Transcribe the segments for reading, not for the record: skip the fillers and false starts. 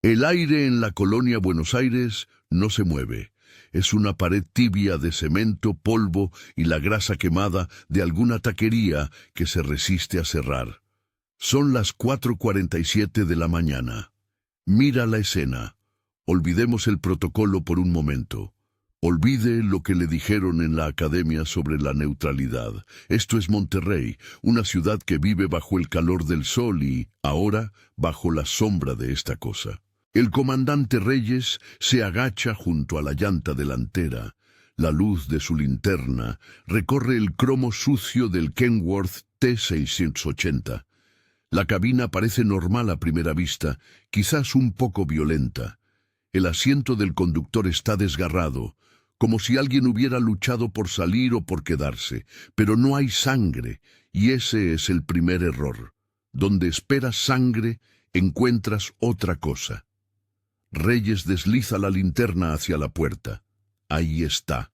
El aire en la colonia Buenos Aires no se mueve. Es una pared tibia de cemento, polvo y la grasa quemada de alguna taquería que se resiste a cerrar. Son las 4:47 de la mañana. Mira la escena. Olvidemos el protocolo por un momento. Olvide lo que le dijeron en la academia sobre la neutralidad. Esto es Monterrey, una ciudad que vive bajo el calor del sol y, ahora, bajo la sombra de esta cosa. El comandante Reyes se agacha junto a la llanta delantera. La luz de su linterna recorre el cromo sucio del Kenworth T680. La cabina parece normal a primera vista, quizás un poco violenta. El asiento del conductor está desgarrado, como si alguien hubiera luchado por salir o por quedarse, pero no hay sangre, y ese es el primer error. Donde esperas sangre, encuentras otra cosa. Reyes desliza la linterna hacia la puerta. Ahí está,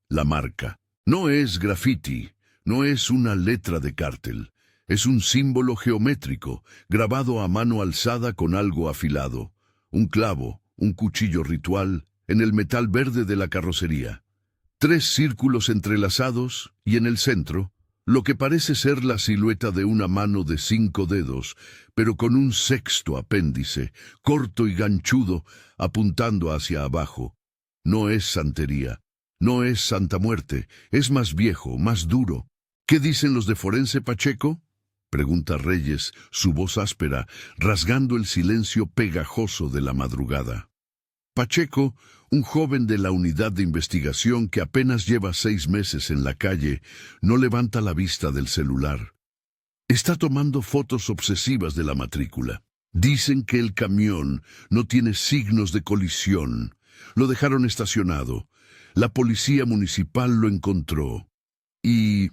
la marca. No es graffiti, no es una letra de cártel. Es un símbolo geométrico, grabado a mano alzada con algo afilado. Un clavo, un cuchillo ritual, en el metal verde de la carrocería. 3 círculos entrelazados y en el centro, lo que parece ser la silueta de una mano de 5 dedos, pero con un sexto apéndice, corto y ganchudo, apuntando hacia abajo. No es santería, no es Santa Muerte, es más viejo, más duro. ¿Qué dicen los de Forense, Pacheco?, pregunta Reyes, su voz áspera, rasgando el silencio pegajoso de la madrugada. Pacheco, un joven de la unidad de investigación que apenas lleva 6 meses en la calle, no levanta la vista del celular. Está tomando fotos obsesivas de la matrícula. Dicen que el camión no tiene signos de colisión. Lo dejaron estacionado. La policía municipal lo encontró. Y...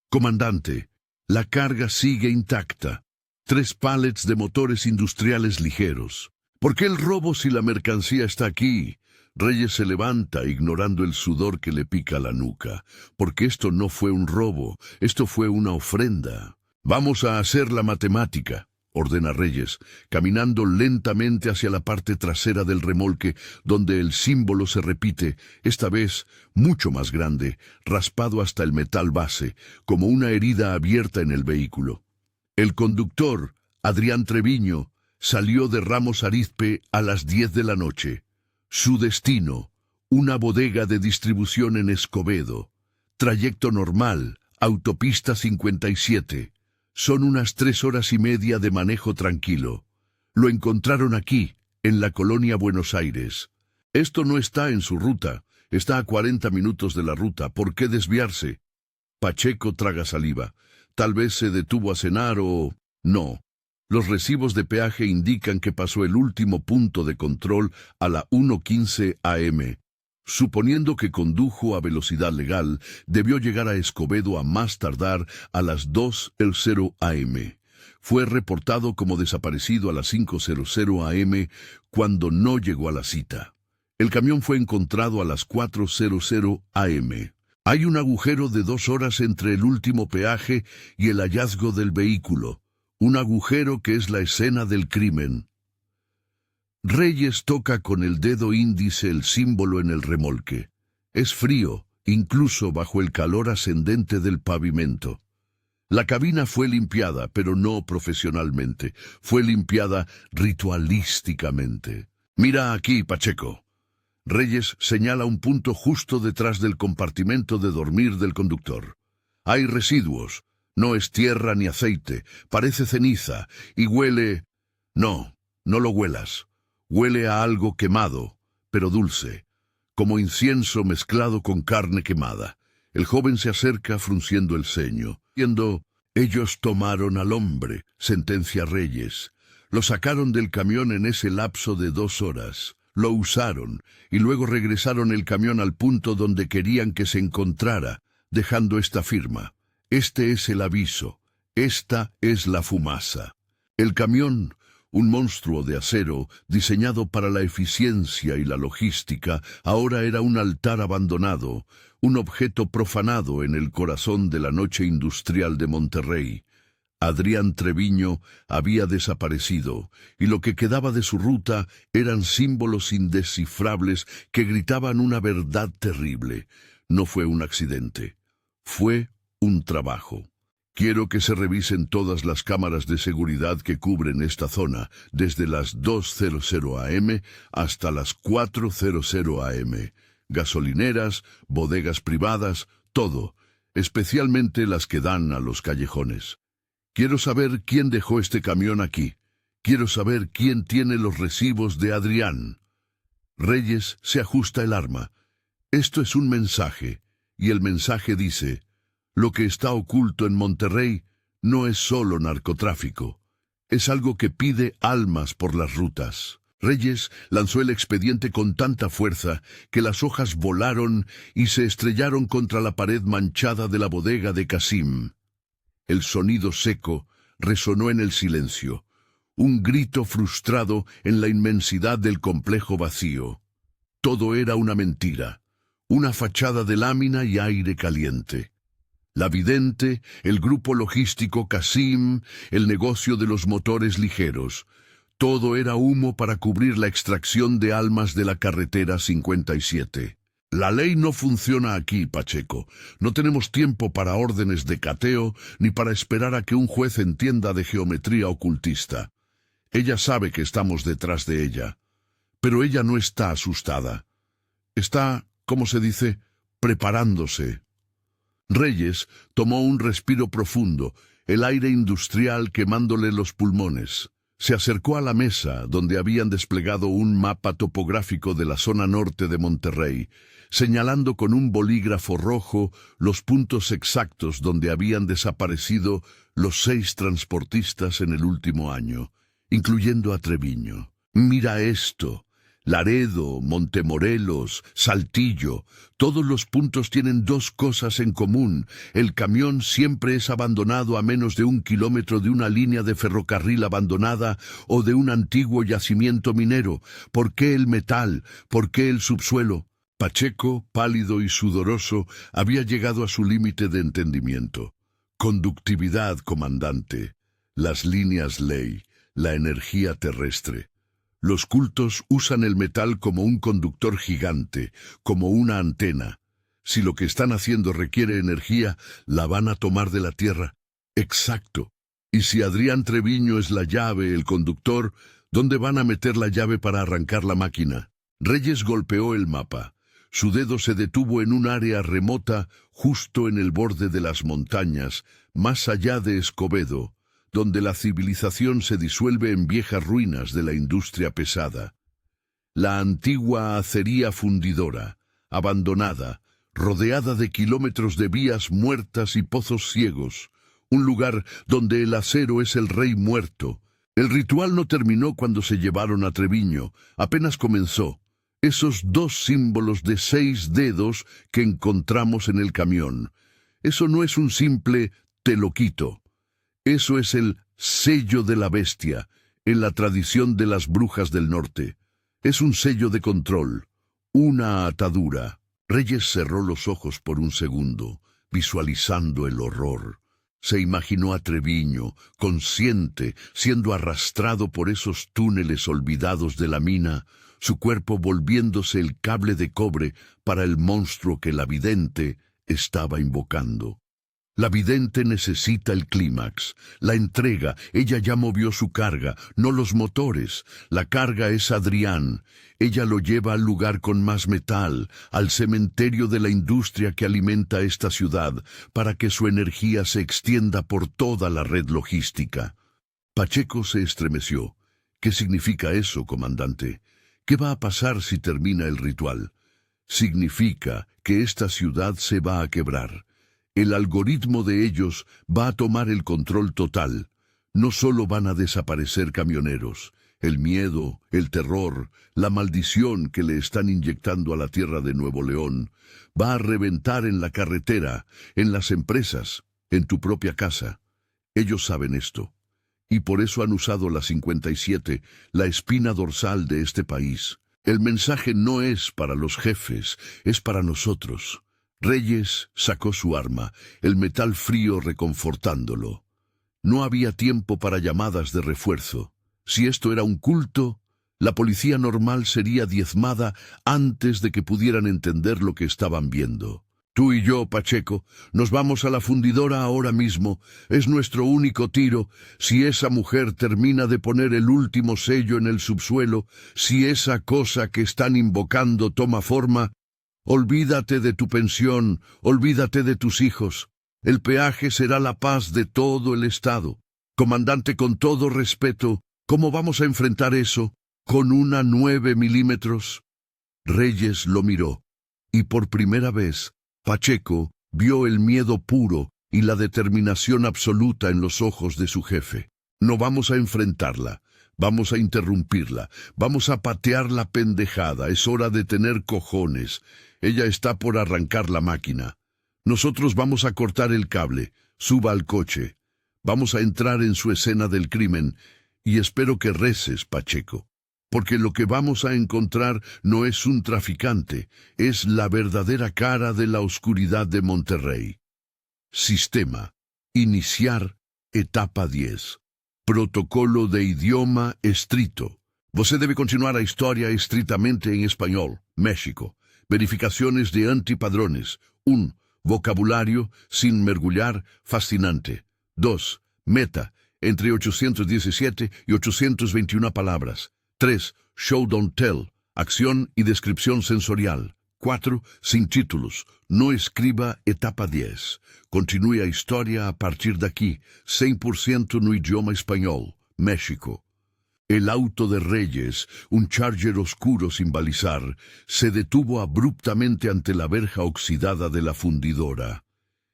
comandante, la carga sigue intacta. 3 pallets de motores industriales ligeros. ¿Por qué el robo si la mercancía está aquí? Reyes se levanta, ignorando el sudor que le pica la nuca. Porque esto no fue un robo, esto fue una ofrenda. Vamos a hacer la matemática, ordena Reyes, caminando lentamente hacia la parte trasera del remolque, donde el símbolo se repite, esta vez mucho más grande, raspado hasta el metal base, como una herida abierta en el vehículo. El conductor, Adrián Treviño, salió de Ramos Arizpe a las 10 de la noche. Su destino, una bodega de distribución en Escobedo. Trayecto normal, autopista 57. Son unas 3 horas y media de manejo tranquilo. Lo encontraron aquí, en la colonia Buenos Aires. Esto no está en su ruta, está a 40 minutos de la ruta. ¿Por qué desviarse? Pacheco traga saliva. Tal vez se detuvo a cenar o... No. Los recibos de peaje indican que pasó el último punto de control a la 1:15 am. Suponiendo que condujo a velocidad legal, debió llegar a Escobedo a más tardar a las 2:00 am. Fue reportado como desaparecido a las 5:00 am cuando no llegó a la cita. El camión fue encontrado a las 4:00 am. Hay un agujero de 2 horas entre el último peaje y el hallazgo del vehículo. Un agujero que es la escena del crimen. Reyes toca con el dedo índice el símbolo en el remolque. Es frío, incluso bajo el calor ascendente del pavimento. La cabina fue limpiada, pero no profesionalmente. Fue limpiada ritualísticamente. Mira aquí, Pacheco. Reyes señala un punto justo detrás del compartimento de dormir del conductor. Hay residuos. No es tierra ni aceite, parece ceniza, y huele... No, no lo huelas. Huele a algo quemado, pero dulce, como incienso mezclado con carne quemada. El joven se acerca frunciendo el ceño, diciendo, ellos tomaron al hombre, sentencia Reyes. Lo sacaron del camión en ese lapso de 2 horas. Lo usaron, y luego regresaron el camión al punto donde querían que se encontrara, dejando esta firma. Este es el aviso, esta es la fumaza. El camión, un monstruo de acero diseñado para la eficiencia y la logística, ahora era un altar abandonado, un objeto profanado en el corazón de la noche industrial de Monterrey. Adrián Treviño había desaparecido, y lo que quedaba de su ruta eran símbolos indescifrables que gritaban una verdad terrible. No fue un accidente, fue un trabajo. Quiero que se revisen todas las cámaras de seguridad que cubren esta zona, desde las 2:00 am hasta las 4:00 am. Gasolineras, bodegas privadas, todo, especialmente las que dan a los callejones. Quiero saber quién dejó este camión aquí. Quiero saber quién tiene los recibos de Adrián. Reyes se ajusta el arma. Esto es un mensaje, y el mensaje dice: lo que está oculto en Monterrey no es solo narcotráfico, es algo que pide almas por las rutas. Reyes lanzó el expediente con tanta fuerza que las hojas volaron y se estrellaron contra la pared manchada de la bodega de Kasim. El sonido seco resonó en el silencio, un grito frustrado en la inmensidad del complejo vacío. Todo era una mentira, una fachada de lámina y aire caliente. La vidente, el grupo logístico Kasim, el negocio de los motores ligeros. Todo era humo para cubrir la extracción de almas de la carretera 57. La ley no funciona aquí, Pacheco. No tenemos tiempo para órdenes de cateo ni para esperar a que un juez entienda de geometría ocultista. Ella sabe que estamos detrás de ella, pero ella no está asustada. Está, ¿cómo se dice?, preparándose. Reyes tomó un respiro profundo, el aire industrial quemándole los pulmones. Se acercó a la mesa donde habían desplegado un mapa topográfico de la zona norte de Monterrey, señalando con un bolígrafo rojo los puntos exactos donde habían desaparecido los 6 transportistas en el último año, incluyendo a Treviño. Mira esto. Laredo, Montemorelos, Saltillo, todos los puntos tienen 2 cosas en común. El camión siempre es abandonado a menos de 1 kilómetro de una línea de ferrocarril abandonada o de un antiguo yacimiento minero. ¿Por qué el metal? ¿Por qué el subsuelo? Pacheco, pálido y sudoroso, había llegado a su límite de entendimiento. Conductividad, comandante. Las líneas ley, la energía terrestre. Los cultos usan el metal como un conductor gigante, como una antena. Si lo que están haciendo requiere energía, la van a tomar de la tierra. Exacto. Y si Adrián Treviño es la llave, el conductor, ¿dónde van a meter la llave para arrancar la máquina? Reyes golpeó el mapa. Su dedo se detuvo en un área remota, justo en el borde de las montañas, más allá de Escobedo, donde la civilización se disuelve en viejas ruinas de la industria pesada. La antigua acería fundidora, abandonada, rodeada de kilómetros de vías muertas y pozos ciegos, un lugar donde el acero es el rey muerto. El ritual no terminó cuando se llevaron a Treviño, apenas comenzó. Esos 2 símbolos de 6 dedos que encontramos en el camión. Eso no es un simple «te lo quito». Eso es el sello de la bestia, en la tradición de las brujas del norte. Es un sello de control, una atadura. Reyes cerró los ojos por un segundo, visualizando el horror. Se imaginó a Treviño, consciente, siendo arrastrado por esos túneles olvidados de la mina, su cuerpo volviéndose el cable de cobre para el monstruo que la vidente estaba invocando. La vidente necesita el clímax, la entrega. Ella ya movió su carga, no los motores. La carga es Adrián. Ella lo lleva al lugar con más metal, al cementerio de la industria que alimenta esta ciudad, para que su energía se extienda por toda la red logística. Pacheco se estremeció. ¿Qué significa eso, comandante? ¿Qué va a pasar si termina el ritual? Significa que esta ciudad se va a quebrar. El algoritmo de ellos va a tomar el control total. No solo van a desaparecer camioneros, el miedo, el terror, la maldición que le están inyectando a la tierra de Nuevo León, va a reventar en la carretera, en las empresas, en tu propia casa. Ellos saben esto, y por eso han usado la 57, la espina dorsal de este país. El mensaje no es para los jefes, es para nosotros. Reyes sacó su arma, el metal frío reconfortándolo. No había tiempo para llamadas de refuerzo. Si esto era un culto, la policía normal sería diezmada antes de que pudieran entender lo que estaban viendo. Tú y yo, Pacheco, nos vamos a la fundidora ahora mismo. Es nuestro único tiro. Si esa mujer termina de poner el último sello en el subsuelo, si esa cosa que están invocando toma forma, olvídate de tu pensión, olvídate de tus hijos. El peaje será la paz de todo el Estado. Comandante, con todo respeto, ¿cómo vamos a enfrentar eso? ¿Con una 9 milímetros? Reyes lo miró, y por primera vez, Pacheco vio el miedo puro y la determinación absoluta en los ojos de su jefe. No vamos a enfrentarla, vamos a interrumpirla, vamos a patear la pendejada, es hora de tener cojones. Ella está por arrancar la máquina. Nosotros vamos a cortar el cable, suba al coche. Vamos a entrar en su escena del crimen, y espero que reces, Pacheco. Porque lo que vamos a encontrar no es un traficante, es la verdadera cara de la oscuridad de Monterrey. Sistema. Iniciar. Etapa 10. Protocolo de idioma estrito. Você debe continuar a historia estritamente en español. México. Verificaciones de antipadrones. 1. Vocabulario, sin mergullar, fascinante. 2. Meta, entre 817 y 821 palabras. 3. Show don't tell, acción y descripción sensorial. 4. Sin títulos, no escriba etapa 10. Continúe a historia a partir de aquí, 100% no idioma español. México. El auto de Reyes, un Charger oscuro sin balizar, se detuvo abruptamente ante la verja oxidada de la fundidora.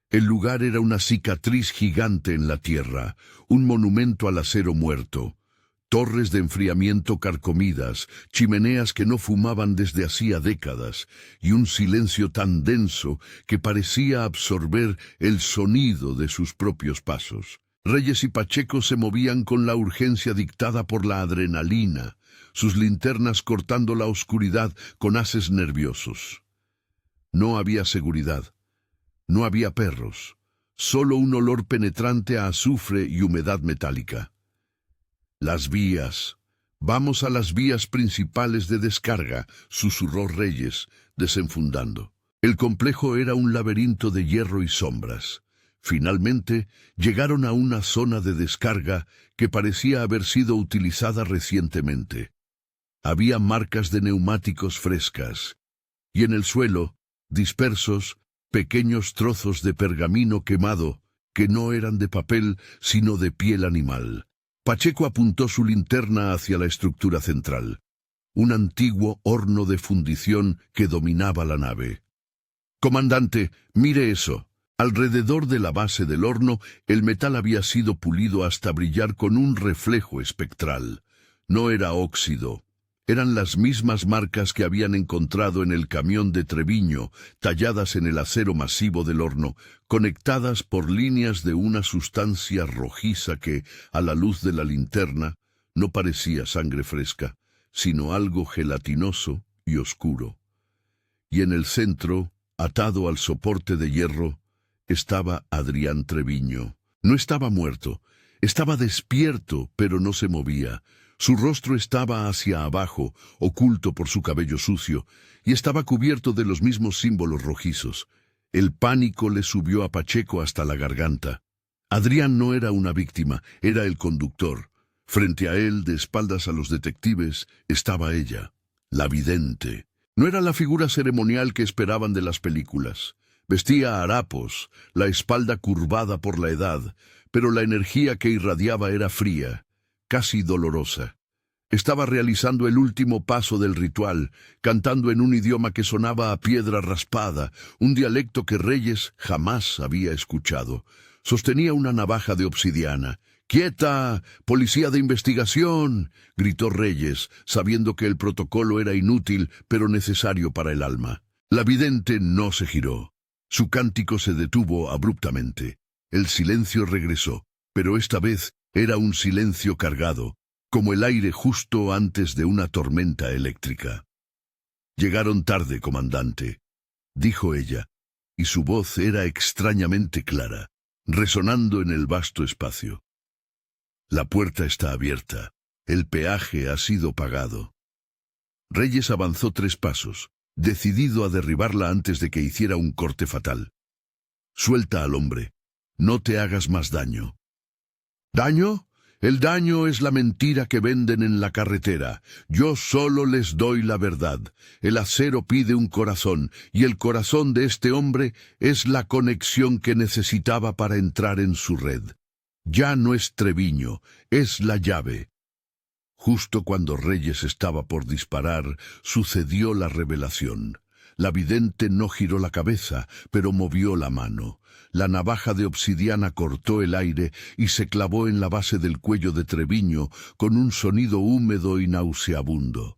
El lugar era una cicatriz gigante en la tierra, un monumento al acero muerto. Torres de enfriamiento carcomidas, chimeneas que no fumaban desde hacía décadas, y un silencio tan denso que parecía absorber el sonido de sus propios pasos. Reyes y Pacheco se movían con la urgencia dictada por la adrenalina, sus linternas cortando la oscuridad con haces nerviosos. No había seguridad, no había perros, solo un olor penetrante a azufre y humedad metálica. Las vías. Vamos a las vías principales de descarga, susurró Reyes, desenfundando. El complejo era un laberinto de hierro y sombras. Finalmente, llegaron a una zona de descarga que parecía haber sido utilizada recientemente. Había marcas de neumáticos frescas, y en el suelo, dispersos, pequeños trozos de pergamino quemado, que no eran de papel, sino de piel animal. Pacheco apuntó su linterna hacia la estructura central, un antiguo horno de fundición que dominaba la nave. «Comandante, mire eso». Alrededor de la base del horno, el metal había sido pulido hasta brillar con un reflejo espectral. No era óxido. Eran las mismas marcas que habían encontrado en el camión de Treviño, talladas en el acero masivo del horno, conectadas por líneas de una sustancia rojiza que, a la luz de la linterna, no parecía sangre fresca, sino algo gelatinoso y oscuro. Y en el centro, atado al soporte de hierro, estaba Adrián Treviño. No estaba muerto, estaba despierto, pero no se movía. Su rostro estaba hacia abajo, oculto por su cabello sucio, y estaba cubierto de los mismos símbolos rojizos. El pánico le subió a Pacheco hasta la garganta. Adrián no era una víctima, era el conductor. Frente a él, de espaldas a los detectives, estaba ella, la vidente. No era la figura ceremonial que esperaban de las películas. Vestía harapos, la espalda curvada por la edad, pero la energía que irradiaba era fría, casi dolorosa. Estaba realizando el último paso del ritual, cantando en un idioma que sonaba a piedra raspada, un dialecto que Reyes jamás había escuchado. Sostenía una navaja de obsidiana. «¡Quieta! ¡Policía de investigación!», gritó Reyes, sabiendo que el protocolo era inútil, pero necesario para el alma. La vidente no se giró. Su cántico se detuvo abruptamente. El silencio regresó, pero esta vez era un silencio cargado, como el aire justo antes de una tormenta eléctrica. «Llegaron tarde, comandante», dijo ella, y su voz era extrañamente clara, resonando en el vasto espacio. La puerta está abierta. El peaje ha sido pagado. Reyes avanzó 3 pasos, decidido a derribarla antes de que hiciera un corte fatal. Suelta al hombre. No te hagas más daño. ¿Daño? El daño es la mentira que venden en la carretera. Yo solo les doy la verdad. El acero pide un corazón, y el corazón de este hombre es la conexión que necesitaba para entrar en su red. Ya no es Treviño, es la llave. Justo cuando Reyes estaba por disparar, sucedió la revelación. La vidente no giró la cabeza, pero movió la mano. La navaja de obsidiana cortó el aire y se clavó en la base del cuello de Treviño con un sonido húmedo y nauseabundo.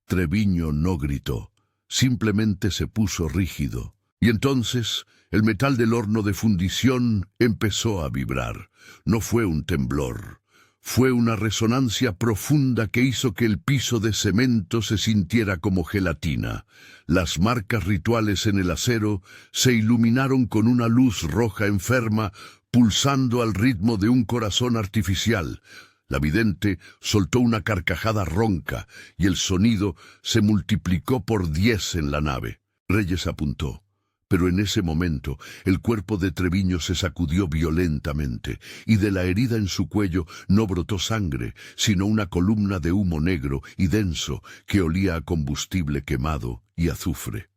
Treviño no gritó, simplemente se puso rígido. Y entonces el metal del horno de fundición empezó a vibrar. No fue un temblor. Fue una resonancia profunda que hizo que el piso de cemento se sintiera como gelatina. Las marcas rituales en el acero se iluminaron con una luz roja enferma, pulsando al ritmo de un corazón artificial. La vidente soltó una carcajada ronca y el sonido se multiplicó por 10 en la nave. Reyes apuntó. Pero en ese momento el cuerpo de Treviño se sacudió violentamente, y de la herida en su cuello no brotó sangre, sino una columna de humo negro y denso que olía a combustible quemado y azufre.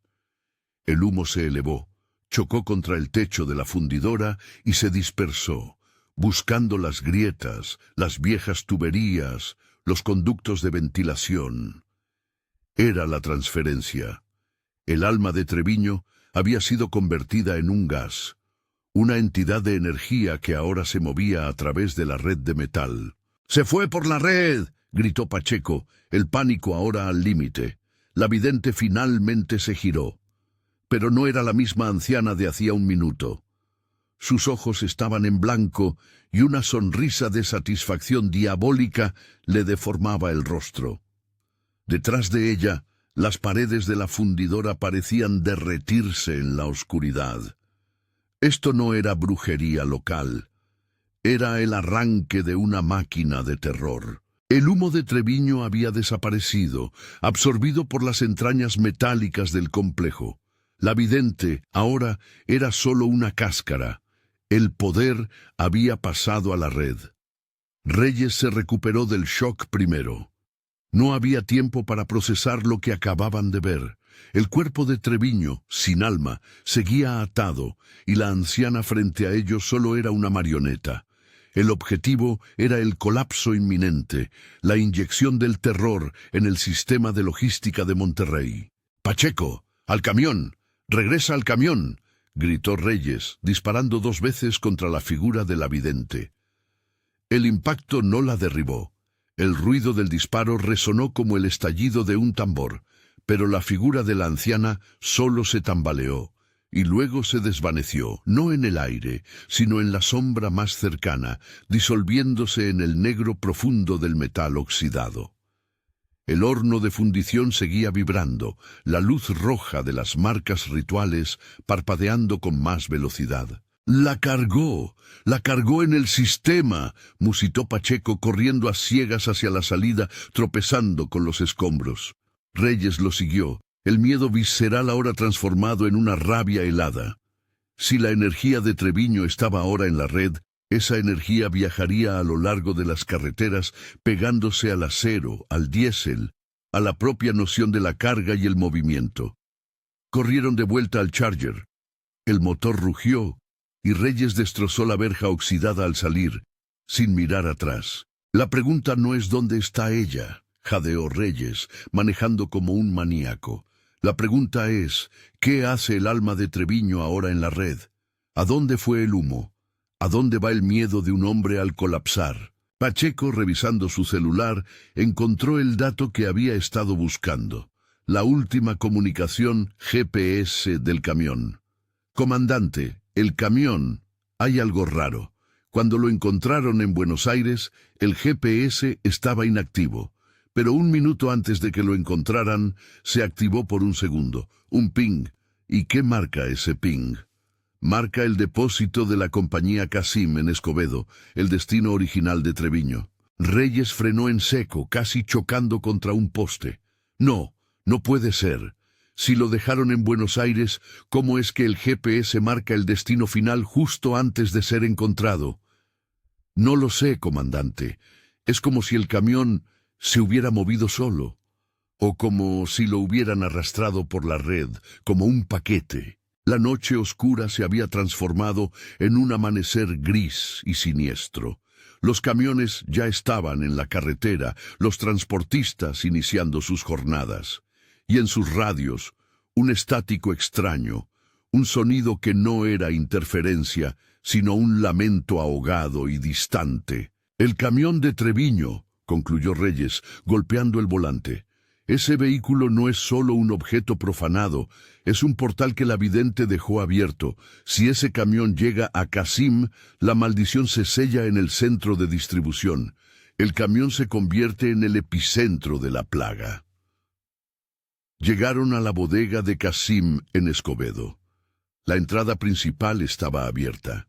El humo se elevó, chocó contra el techo de la fundidora y se dispersó, buscando las grietas, las viejas tuberías, los conductos de ventilación. Era la transferencia. El alma de Treviño había sido convertida en un gas, una entidad de energía que ahora se movía a través de la red de metal. ¡Se fue por la red!, gritó Pacheco, el pánico ahora al límite. La vidente finalmente se giró, pero no era la misma anciana de hacía un minuto. Sus ojos estaban en blanco y una sonrisa de satisfacción diabólica le deformaba el rostro. Detrás de ella, las paredes de la fundidora parecían derretirse en la oscuridad. Esto no era brujería local. Era el arranque de una máquina de terror. El humo de Treviño había desaparecido, absorbido por las entrañas metálicas del complejo. La vidente ahora era solo una cáscara. El poder había pasado a la red. Reyes se recuperó del shock primero. No había tiempo para procesar lo que acababan de ver. El cuerpo de Treviño, sin alma, seguía atado, y la anciana frente a ellos solo era una marioneta. El objetivo era el colapso inminente, la inyección del terror en el sistema de logística de Monterrey. «¡Pacheco! ¡Al camión! ¡Regresa al camión!», gritó Reyes, disparando 2 veces contra la figura de la vidente. El impacto no la derribó. El ruido del disparo resonó como el estallido de un tambor, pero la figura de la anciana solo se tambaleó, y luego se desvaneció, no en el aire, sino en la sombra más cercana, disolviéndose en el negro profundo del metal oxidado. El horno de fundición seguía vibrando, la luz roja de las marcas rituales parpadeando con más velocidad. «¡La cargó! ¡La cargó en el sistema!», musitó Pacheco corriendo a ciegas hacia la salida, tropezando con los escombros. Reyes lo siguió, el miedo visceral ahora transformado en una rabia helada. Si la energía de Treviño estaba ahora en la red, esa energía viajaría a lo largo de las carreteras, pegándose al acero, al diésel, a la propia noción de la carga y el movimiento. Corrieron de vuelta al Charger. El motor rugió, y Reyes destrozó la verja oxidada al salir, sin mirar atrás. «La pregunta no es dónde está ella», jadeó Reyes, manejando como un maníaco. «La pregunta es, ¿qué hace el alma de Treviño ahora en la red? ¿A dónde fue el humo? ¿A dónde va el miedo de un hombre al colapsar?». Pacheco, revisando su celular, encontró el dato que había estado buscando. La última comunicación GPS del camión. «Comandante, el camión. Hay algo raro. Cuando lo encontraron en Buenos Aires, el GPS estaba inactivo, pero 1 minuto antes de que lo encontraran, se activó por 1 segundo. Un ping. ¿Y qué marca ese ping?». Marca el depósito de la compañía Cassim en Escobedo, el destino original de Treviño. Reyes frenó en seco, casi chocando contra un poste. No, no puede ser. Si lo dejaron en Buenos Aires, ¿cómo es que el GPS marca el destino final justo antes de ser encontrado? No lo sé, comandante. Es como si el camión se hubiera movido solo, o como si lo hubieran arrastrado por la red, como un paquete. La noche oscura se había transformado en un amanecer gris y siniestro. Los camiones ya estaban en la carretera, los transportistas iniciando sus jornadas. Y en sus radios, un estático extraño, un sonido que no era interferencia, sino un lamento ahogado y distante. «El camión de Treviño», concluyó Reyes, golpeando el volante. «Ese vehículo no es solo un objeto profanado, es un portal que la vidente dejó abierto. Si ese camión llega a Cassim, la maldición se sella en el centro de distribución. El camión se convierte en el epicentro de la plaga». Llegaron a la bodega de Cassim en Escobedo. La entrada principal estaba abierta.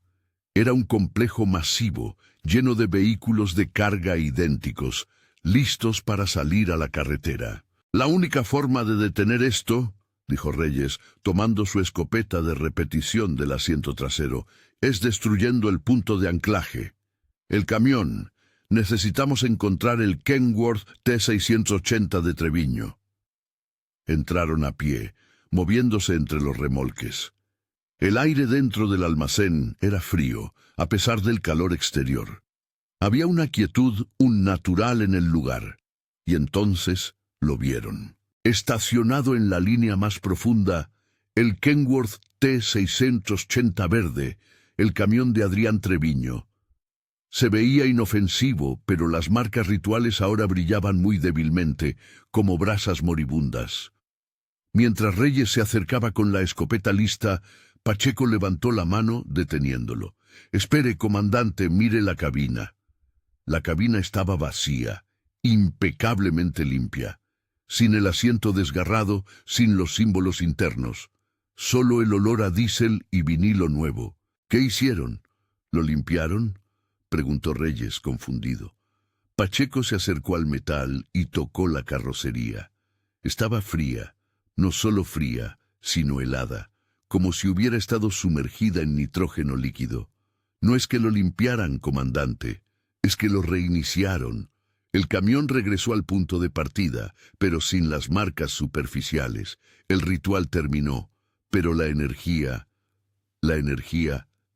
Era un complejo masivo, lleno de vehículos de carga idénticos, listos para salir a la carretera. «La única forma de detener esto», dijo Reyes, tomando su escopeta de repetición del asiento trasero, «es destruyendo el punto de anclaje. El camión. Necesitamos encontrar el Kenworth T680 de Treviño». Entraron a pie, moviéndose entre los remolques. El aire dentro del almacén era frío, a pesar del calor exterior. Había una quietud, un natural en el lugar. Y entonces lo vieron. Estacionado en la línea más profunda, el Kenworth T680 verde, el camión de Adrián Treviño. Se veía inofensivo, pero las marcas rituales ahora brillaban muy débilmente, como brasas moribundas. Mientras Reyes se acercaba con la escopeta lista, Pacheco levantó la mano, deteniéndolo. «Espere, comandante, mire la cabina». La cabina estaba vacía, impecablemente limpia, sin el asiento desgarrado, sin los símbolos internos. Solo el olor a diésel y vinilo nuevo. «¿Qué hicieron? ¿Lo limpiaron?», preguntó Reyes, confundido. Pacheco se acercó al metal y tocó la carrocería. Estaba fría. No solo fría, sino helada, como si hubiera estado sumergida en nitrógeno líquido. «No es que lo limpiaran, comandante, es que lo reiniciaron». El camión regresó al punto de partida, pero sin las marcas superficiales. El ritual terminó, pero la energía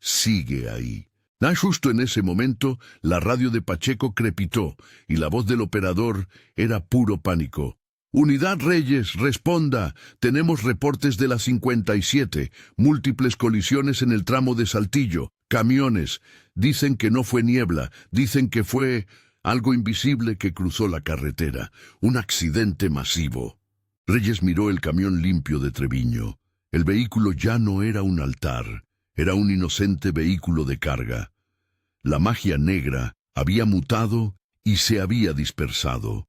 sigue ahí. Justo en ese momento, la radio de Pacheco crepitó, y la voz del operador era puro pánico. «Unidad Reyes, responda. Tenemos reportes de la 57, múltiples colisiones en el tramo de Saltillo, camiones. Dicen que no fue niebla, dicen que fue algo invisible que cruzó la carretera, un accidente masivo». Reyes miró el camión limpio de Treviño. El vehículo ya no era un altar, era un inocente vehículo de carga. La magia negra había mutado y se había dispersado.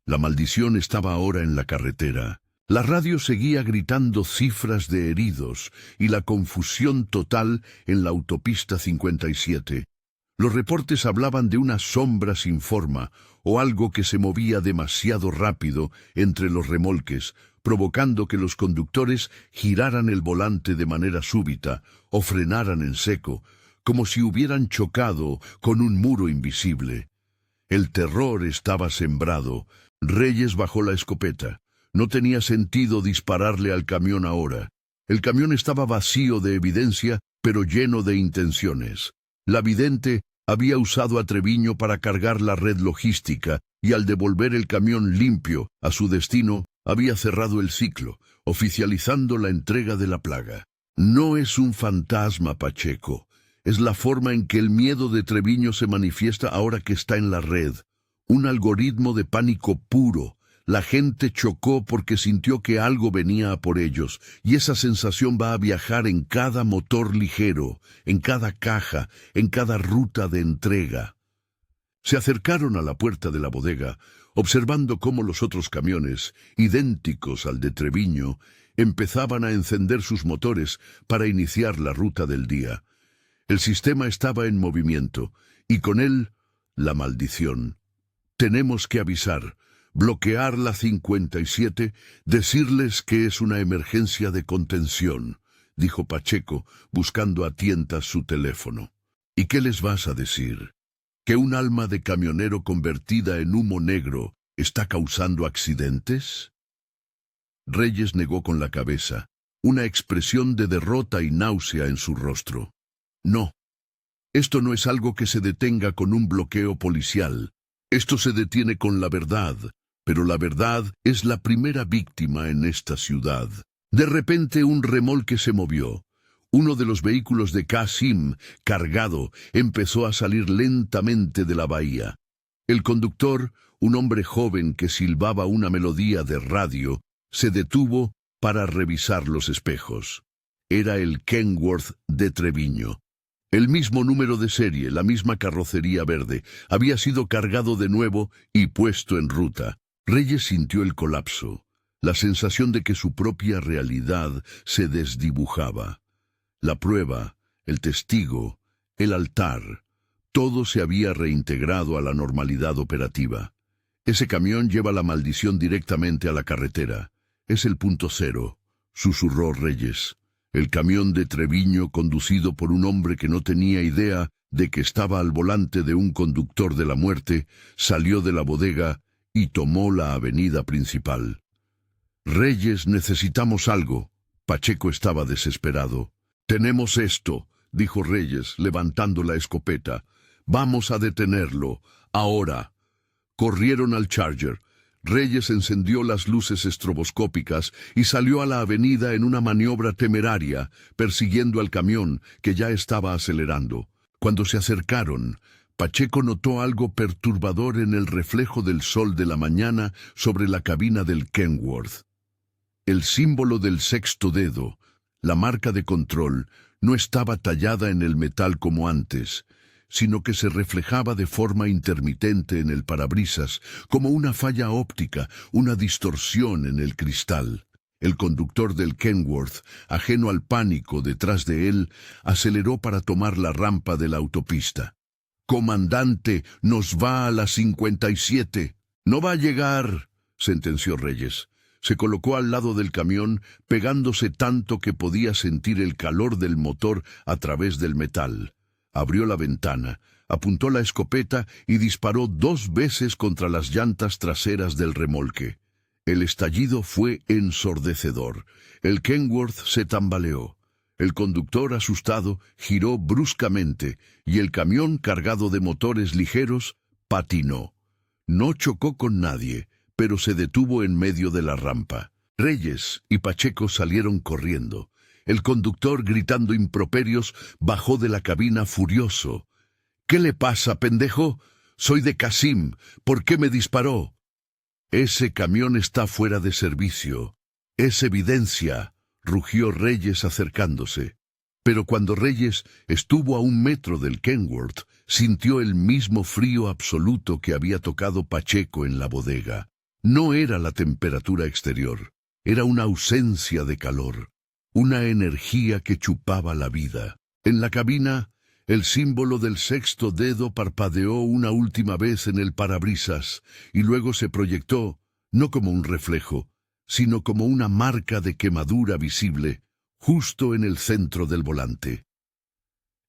La maldición estaba ahora en la carretera. La radio seguía gritando cifras de heridos y la confusión total en la autopista 57. Los reportes hablaban de una sombra sin forma o algo que se movía demasiado rápido entre los remolques, provocando que los conductores giraran el volante de manera súbita o frenaran en seco, como si hubieran chocado con un muro invisible. El terror estaba sembrado. Reyes bajó la escopeta. No tenía sentido dispararle al camión ahora. El camión estaba vacío de evidencia, pero lleno de intenciones. La vidente había usado a Treviño para cargar la red logística y al devolver el camión limpio a su destino, había cerrado el ciclo, oficializando la entrega de la plaga. No es un fantasma, Pacheco. Es la forma en que el miedo de Treviño se manifiesta ahora que está en la red. Un algoritmo de pánico puro. La gente chocó porque sintió que algo venía a por ellos, y esa sensación va a viajar en cada motor ligero, en cada caja, en cada ruta de entrega. Se acercaron a la puerta de la bodega, observando cómo los otros camiones, idénticos al de Treviño, empezaban a encender sus motores para iniciar la ruta del día. El sistema estaba en movimiento, y con él, la maldición. Tenemos que avisar, bloquear la 57, decirles que es una emergencia de contención, dijo Pacheco, buscando a tientas su teléfono. ¿Y qué les vas a decir? ¿Que un alma de camionero convertida en humo negro está causando accidentes? Reyes negó con la cabeza, una expresión de derrota y náusea en su rostro. No. Esto no es algo que se detenga con un bloqueo policial. Esto se detiene con la verdad, pero la verdad es la primera víctima en esta ciudad. De repente un remolque se movió. Uno de los vehículos de Qasim, cargado, empezó a salir lentamente de la bahía. El conductor, un hombre joven que silbaba una melodía de radio, se detuvo para revisar los espejos. Era el Kenworth de Treviño. El mismo número de serie, la misma carrocería verde, había sido cargado de nuevo y puesto en ruta. Reyes sintió el colapso, la sensación de que su propia realidad se desdibujaba. La prueba, el testigo, el altar, todo se había reintegrado a la normalidad operativa. Ese camión lleva la maldición directamente a la carretera. Es el punto cero, susurró Reyes. El camión de Treviño, conducido por un hombre que no tenía idea de que estaba al volante de un conductor de la muerte, salió de la bodega y tomó la avenida principal. Reyes, necesitamos algo. Pacheco estaba desesperado. Tenemos esto, dijo Reyes, levantando la escopeta. Vamos a detenerlo, ahora. Corrieron al Charger. Reyes encendió las luces estroboscópicas y salió a la avenida en una maniobra temeraria, persiguiendo al camión, que ya estaba acelerando. Cuando se acercaron, Pacheco notó algo perturbador en el reflejo del sol de la mañana sobre la cabina del Kenworth. El símbolo del sexto dedo, la marca de control, no estaba tallada en el metal como antes, sino que se reflejaba de forma intermitente en el parabrisas, como una falla óptica, una distorsión en el cristal. El conductor del Kenworth, ajeno al pánico detrás de él, aceleró para tomar la rampa de la autopista. «Comandante, nos va a la 57. No va a llegar», sentenció Reyes. Se colocó al lado del camión, pegándose tanto que podía sentir el calor del motor a través del metal. Abrió la ventana, apuntó la escopeta y disparó 2 veces contra las llantas traseras del remolque. El estallido fue ensordecedor. El Kenworth se tambaleó. El conductor, asustado, giró bruscamente y el camión, cargado de motores ligeros, patinó. No chocó con nadie, pero se detuvo en medio de la rampa. Reyes y Pacheco salieron corriendo. El conductor, gritando improperios, bajó de la cabina furioso. «¿Qué le pasa, pendejo? Soy de Qasim. ¿Por qué me disparó?» «Ese camión está fuera de servicio. Es evidencia», rugió Reyes acercándose. Pero cuando Reyes estuvo a 1 metro del Kenworth, sintió el mismo frío absoluto que había tocado Pacheco en la bodega. No era la temperatura exterior, era una ausencia de calor. Una energía que chupaba la vida. En la cabina, el símbolo del sexto dedo parpadeó una última vez en el parabrisas y luego se proyectó, no como un reflejo, sino como una marca de quemadura visible, justo en el centro del volante.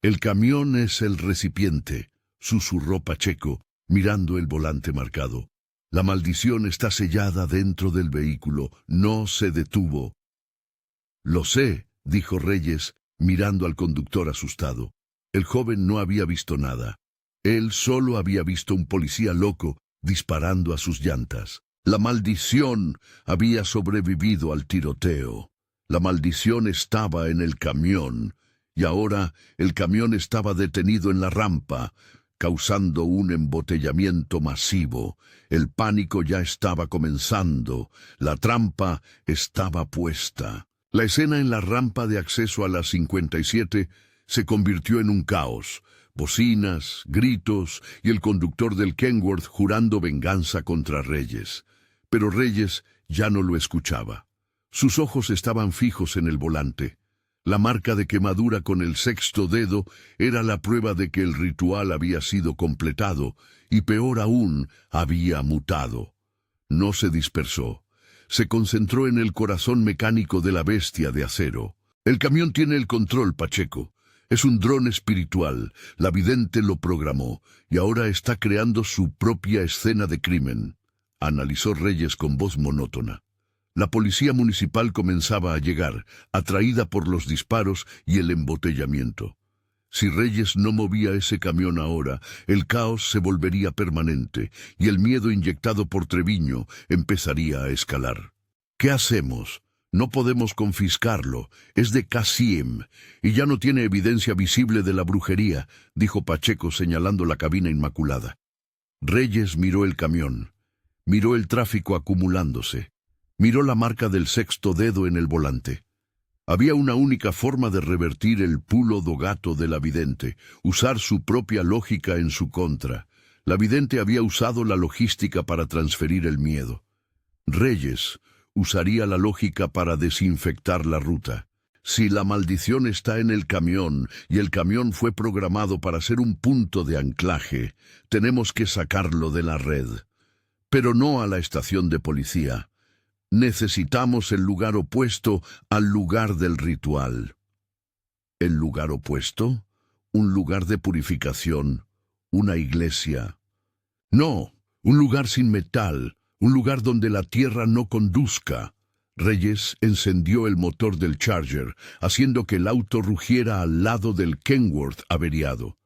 «El camión es el recipiente», susurró Pacheco, mirando el volante marcado. «La maldición está sellada dentro del vehículo, no se detuvo». «Lo sé», dijo Reyes, mirando al conductor asustado. El joven no había visto nada. Él solo había visto un policía loco disparando a sus llantas. La maldición había sobrevivido al tiroteo. La maldición estaba en el camión, y ahora el camión estaba detenido en la rampa, causando un embotellamiento masivo. El pánico ya estaba comenzando. La trampa estaba puesta. La escena en la rampa de acceso a la 57 se convirtió en un caos. Bocinas, gritos y el conductor del Kenworth jurando venganza contra Reyes. Pero Reyes ya no lo escuchaba. Sus ojos estaban fijos en el volante. La marca de quemadura con el sexto dedo era la prueba de que el ritual había sido completado y, peor aún, había mutado. No se dispersó. Se concentró en el corazón mecánico de la bestia de acero. El camión tiene el control, Pacheco. Es un dron espiritual. La vidente lo programó y ahora está creando su propia escena de crimen, analizó Reyes con voz monótona. La policía municipal comenzaba a llegar, atraída por los disparos y el embotellamiento. Si Reyes no movía ese camión ahora, el caos se volvería permanente y el miedo inyectado por Treviño empezaría a escalar. ¿Qué hacemos? No podemos confiscarlo. Es de Cassim y ya no tiene evidencia visible de la brujería, dijo Pacheco señalando la cabina inmaculada. Reyes miró el camión. Miró el tráfico acumulándose. Miró la marca del sexto dedo en el volante. Había una única forma de revertir el pulo do gato de la vidente, usar su propia lógica en su contra. La vidente había usado la logística para transferir el miedo. Reyes usaría la lógica para desinfectar la ruta. Si la maldición está en el camión y el camión fue programado para ser un punto de anclaje, tenemos que sacarlo de la red. Pero no a la estación de policía. Necesitamos el lugar opuesto al lugar del ritual. ¿El lugar opuesto? ¿Un lugar de purificación? ¿Una iglesia? No, un lugar sin metal, un lugar donde la tierra no conduzca. Reyes encendió el motor del Charger, haciendo que el auto rugiera al lado del Kenworth averiado.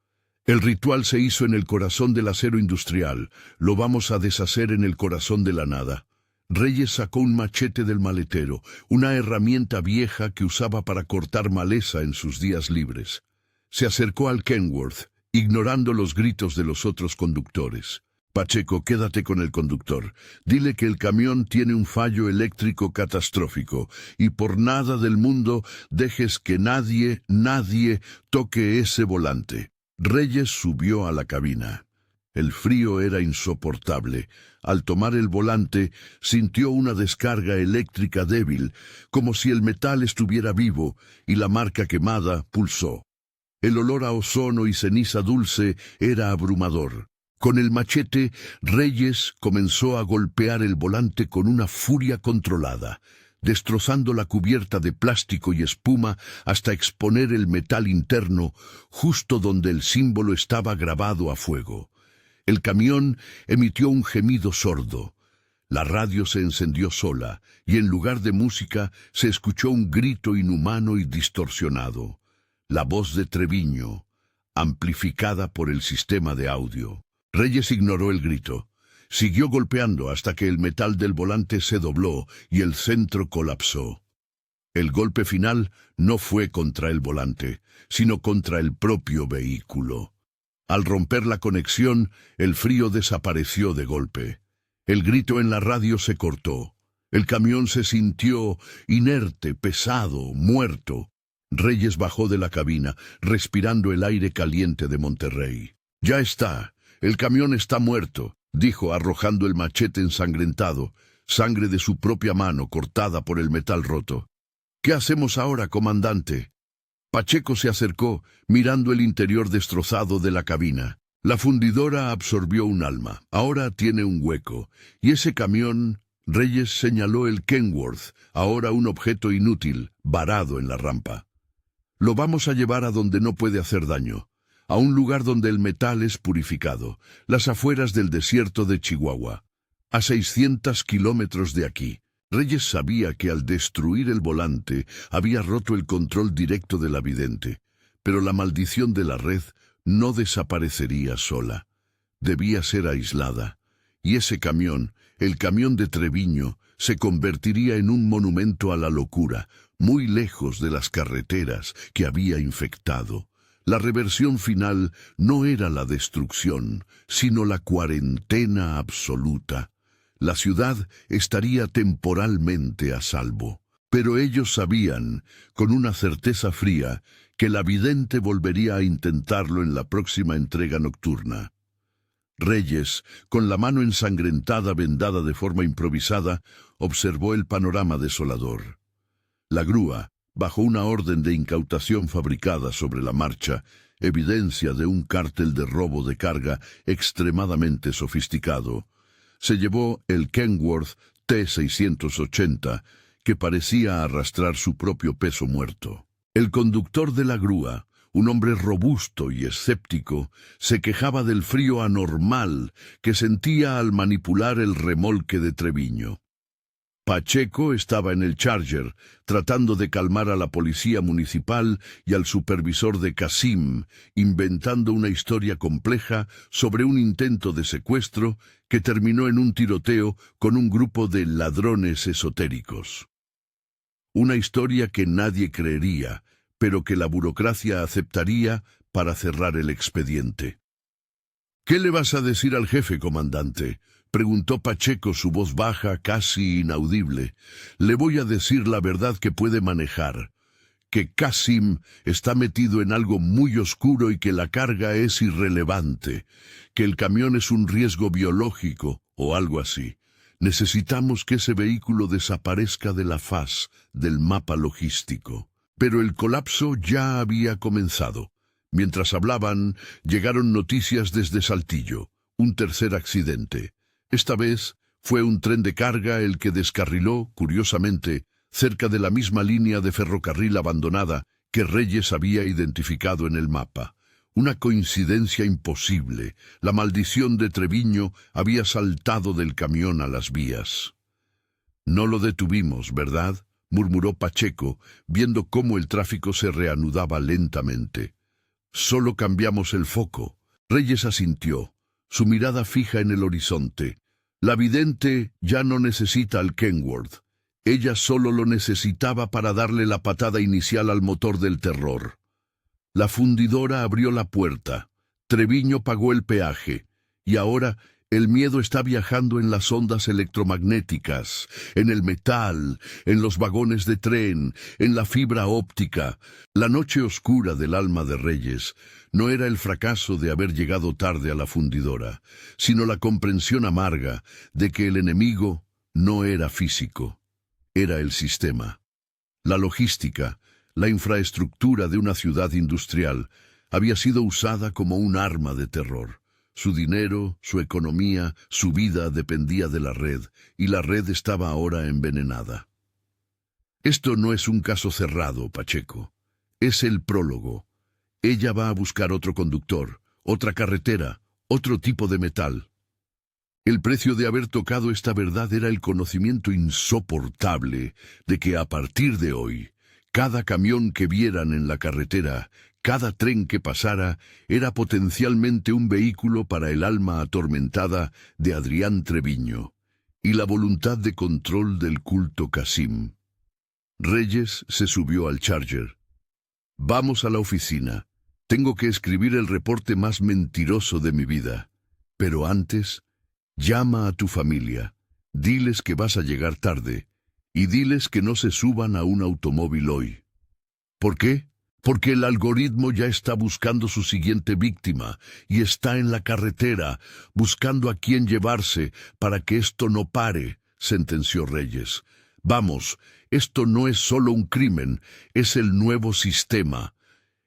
El ritual se hizo en el corazón del acero industrial. Lo vamos a deshacer en el corazón de la nada. Reyes sacó un machete del maletero, una herramienta vieja que usaba para cortar maleza en sus días libres. Se acercó al Kenworth, ignorando los gritos de los otros conductores. Pacheco, quédate con el conductor. Dile que el camión tiene un fallo eléctrico catastrófico y por nada del mundo dejes que nadie toque ese volante. Reyes subió a la cabina. El frío era insoportable. Al tomar el volante, sintió una descarga eléctrica débil, como si el metal estuviera vivo, y la marca quemada pulsó. El olor a ozono y ceniza dulce era abrumador. Con el machete, Reyes comenzó a golpear el volante con una furia controlada, destrozando la cubierta de plástico y espuma hasta exponer el metal interno justo donde el símbolo estaba grabado a fuego. El camión emitió un gemido sordo. La radio se encendió sola y en lugar de música se escuchó un grito inhumano y distorsionado. La voz de Treviño, amplificada por el sistema de audio. Reyes ignoró el grito. Siguió golpeando hasta que el metal del volante se dobló y el centro colapsó. El golpe final no fue contra el volante, sino contra el propio vehículo. Al romper la conexión, el frío desapareció de golpe. El grito en la radio se cortó. El camión se sintió inerte, pesado, muerto. Reyes bajó de la cabina, respirando el aire caliente de Monterrey. «Ya está. El camión está muerto», dijo arrojando el machete ensangrentado, sangre de su propia mano cortada por el metal roto. «¿Qué hacemos ahora, comandante?» Pacheco se acercó, mirando el interior destrozado de la cabina. La fundidora absorbió un alma. Ahora tiene un hueco. Y ese camión, Reyes señaló el Kenworth, ahora un objeto inútil, varado en la rampa. Lo vamos a llevar a donde no puede hacer daño, a un lugar donde el metal es purificado, las afueras del desierto de Chihuahua, a 600 kilómetros de aquí. Reyes sabía que al destruir el volante había roto el control directo de la vidente, pero la maldición de la red no desaparecería sola. Debía ser aislada, y ese camión, el camión de Treviño, se convertiría en un monumento a la locura, muy lejos de las carreteras que había infectado. La reversión final no era la destrucción, sino la cuarentena absoluta. La ciudad estaría temporalmente a salvo. Pero ellos sabían, con una certeza fría, que la vidente volvería a intentarlo en la próxima entrega nocturna. Reyes, con la mano ensangrentada vendada de forma improvisada, observó el panorama desolador. La grúa, bajo una orden de incautación fabricada sobre la marcha, evidencia de un cártel de robo de carga extremadamente sofisticado, se llevó el Kenworth T-680, que parecía arrastrar su propio peso muerto. El conductor de la grúa, un hombre robusto y escéptico, se quejaba del frío anormal que sentía al manipular el remolque de Treviño. Pacheco estaba en el Charger, tratando de calmar a la policía municipal y al supervisor de Kasim, inventando una historia compleja sobre un intento de secuestro que terminó en un tiroteo con un grupo de ladrones esotéricos. Una historia que nadie creería, pero que la burocracia aceptaría para cerrar el expediente. «¿Qué le vas a decir al jefe, comandante?», preguntó Pacheco, su voz baja, casi inaudible. «Le voy a decir la verdad que puede manejar, que Kasim está metido en algo muy oscuro y que la carga es irrelevante, que el camión es un riesgo biológico o algo así. Necesitamos que ese vehículo desaparezca de la faz del mapa logístico». Pero el colapso ya había comenzado. Mientras hablaban, llegaron noticias desde Saltillo. Un tercer accidente. Esta vez fue un tren de carga el que descarriló, curiosamente, cerca de la misma línea de ferrocarril abandonada que Reyes había identificado en el mapa. Una coincidencia imposible. La maldición de Treviño había saltado del camión a las vías. «No lo detuvimos, ¿verdad?», murmuró Pacheco, viendo cómo el tráfico se reanudaba lentamente. «Solo cambiamos el foco». Reyes asintió, su mirada fija en el horizonte. La vidente ya no necesita al Kenworth. Ella solo lo necesitaba para darle la patada inicial al motor del terror. La fundidora abrió la puerta. Treviño pagó el peaje. Y ahora el miedo está viajando en las ondas electromagnéticas, en el metal, en los vagones de tren, en la fibra óptica. La noche oscura del alma de Reyes no era el fracaso de haber llegado tarde a la fundidora, sino la comprensión amarga de que el enemigo no era físico, era el sistema. La logística, la infraestructura de una ciudad industrial, había sido usada como un arma de terror. Su dinero, su economía, su vida dependía de la red, y la red estaba ahora envenenada. Esto no es un caso cerrado, Pacheco. Es el prólogo. Ella va a buscar otro conductor, otra carretera, otro tipo de metal. El precio de haber tocado esta verdad era el conocimiento insoportable de que a partir de hoy, cada camión que vieran en la carretera, cada tren que pasara, era potencialmente un vehículo para el alma atormentada de Adrián Treviño y la voluntad de control del culto Kasim. Reyes se subió al Charger. «Vamos a la oficina. Tengo que escribir el reporte más mentiroso de mi vida. Pero antes, llama a tu familia. Diles que vas a llegar tarde. Y diles que no se suban a un automóvil hoy». «¿Por qué?». «Porque el algoritmo ya está buscando su siguiente víctima y está en la carretera, buscando a quién llevarse para que esto no pare», sentenció Reyes. «Vamos, esto no es solo un crimen, es el nuevo sistema».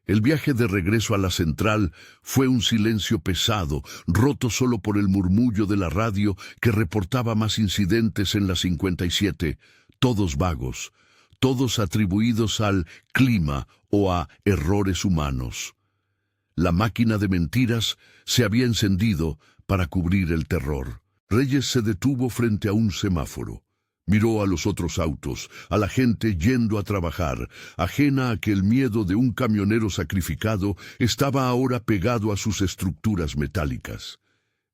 El viaje de regreso a la central fue un silencio pesado, roto solo por el murmullo de la radio que reportaba más incidentes en la 57, todos vagos, todos atribuidos al clima o a errores humanos. La máquina de mentiras se había encendido para cubrir el terror. Reyes se detuvo frente a un semáforo. Miró a los otros autos, a la gente yendo a trabajar, ajena a que el miedo de un camionero sacrificado estaba ahora pegado a sus estructuras metálicas.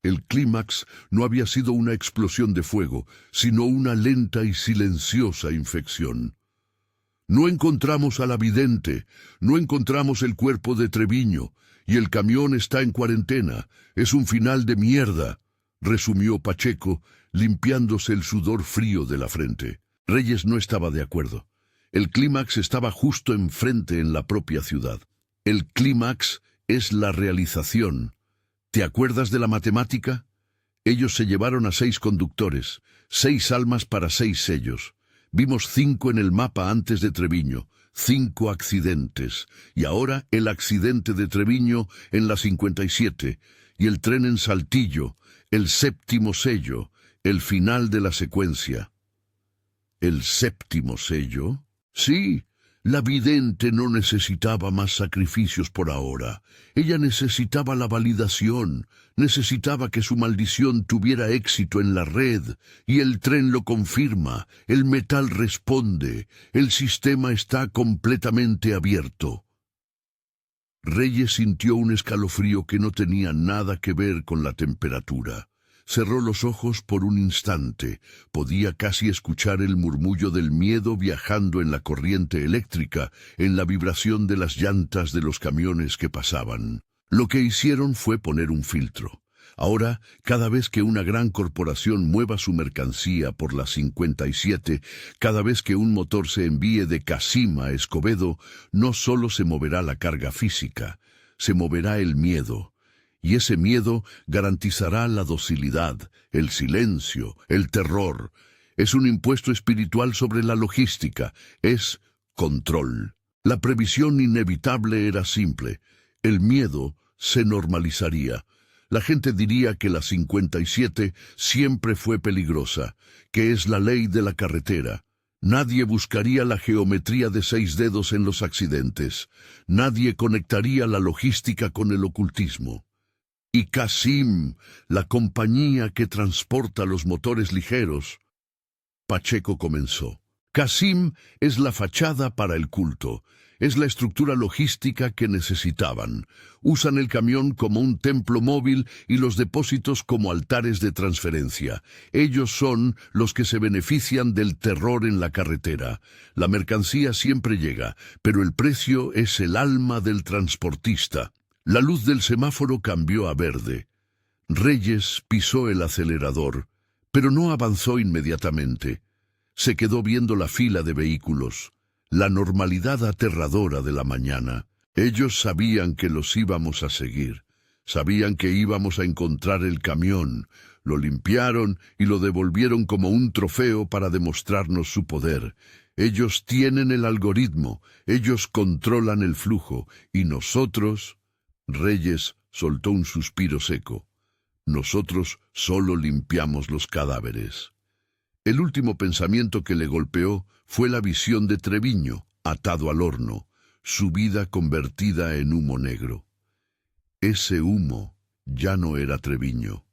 El clímax no había sido una explosión de fuego, sino una lenta y silenciosa infección. «No encontramos a la vidente, no encontramos el cuerpo de Treviño, y el camión está en cuarentena. Es un final de mierda», resumió Pacheco, limpiándose el sudor frío de la frente. Reyes no estaba de acuerdo. El clímax estaba justo enfrente en la propia ciudad. El clímax es la realización, ¿Te acuerdas de la matemática? Ellos se llevaron a 6 conductores, 6 almas para 6 sellos. Vimos 5 en el mapa antes de Treviño, 5 accidentes, y ahora el accidente de Treviño en la 57, y el tren en Saltillo, el 7º sello, el final de la secuencia. ¿El 7º sello? Sí. La vidente no necesitaba más sacrificios por ahora. Ella necesitaba la validación, necesitaba que su maldición tuviera éxito en la red, y el tren lo confirma, el metal responde, el sistema está completamente abierto. Reyes sintió un escalofrío que no tenía nada que ver con la temperatura. Cerró los ojos por un instante. Podía casi escuchar el murmullo del miedo viajando en la corriente eléctrica, en la vibración de las llantas de los camiones que pasaban. Lo que hicieron fue poner un filtro. Ahora, cada vez que una gran corporación mueva su mercancía por la 57, cada vez que un motor se envíe de Casim a Escobedo, no solo se moverá la carga física, se moverá el miedo. Y ese miedo garantizará la docilidad, el silencio, el terror. Es un impuesto espiritual sobre la logística, es control. La previsión inevitable era simple. El miedo se normalizaría. La gente diría que la 57 siempre fue peligrosa, que es la ley de la carretera. Nadie buscaría la geometría de 6 dedos en los accidentes. Nadie conectaría la logística con el ocultismo. Y Casim, la compañía que transporta los motores ligeros. Pacheco comenzó. Casim es la fachada para el culto, es la estructura logística que necesitaban. Usan el camión como un templo móvil y los depósitos como altares de transferencia. Ellos son los que se benefician del terror en la carretera. La mercancía siempre llega, pero el precio es el alma del transportista. La luz del semáforo cambió a verde. Reyes pisó el acelerador, pero no avanzó inmediatamente. Se quedó viendo la fila de vehículos, la normalidad aterradora de la mañana. Ellos sabían que los íbamos a seguir, sabían que íbamos a encontrar el camión. Lo limpiaron y lo devolvieron como un trofeo para demostrarnos su poder. Ellos tienen el algoritmo, ellos controlan el flujo, y nosotros... Reyes soltó un suspiro seco. Nosotros solo limpiamos los cadáveres. El último pensamiento que le golpeó fue la visión de Treviño, atado al horno, su vida convertida en humo negro. Ese humo ya no era Treviño.